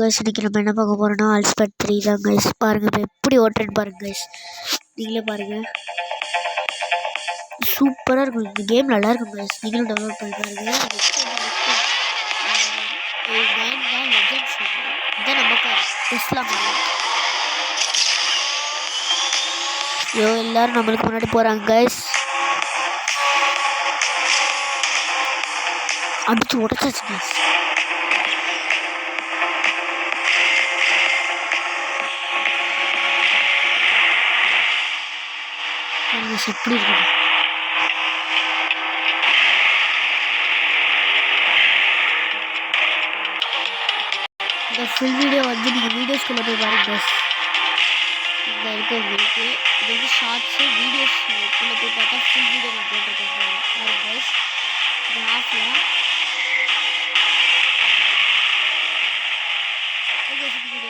Guys இன்னைக்கு நம்ம என்ன பார்க்க போறோம்னா அல்ஸ்பெட் 3 தான் கைஸ். பாருங்க இப்போ எப்படி ஓட்டுறேன்னு பாருங்க கைஸ். நீங்களே பாருங்க, சூப்பராக இருக்கும். இந்த கேம் நல்லா இருக்கும் கைஸ். நீங்களும் டவுன்லோட் பண்ணி பாருங்க. இதான் நம்ம டெஸ்ட்லாம் ஐயோ எல்லாரும் நம்மளுக்கு முன்னாடி போகிறாங்க கைஸ். அடிச்சு உடச்சாச்சு கைஸ். எப்படி இருக்குது இந்த ஃபுல் வீடியோ வந்து நீங்கள் வீடியோஸ்குள்ளே போய் பாருங்க கைஸ். இந்த இருக்குது உங்களுக்கு இது வந்து ஷார்ட்ஸு வீடியோஸ் குள்ளே போய் பார்த்தா ஃபுல் வீடியோ நான் போட்டிருக்கேன் பாருங்க கைஸ். இது ஆஃபில் வீடியோ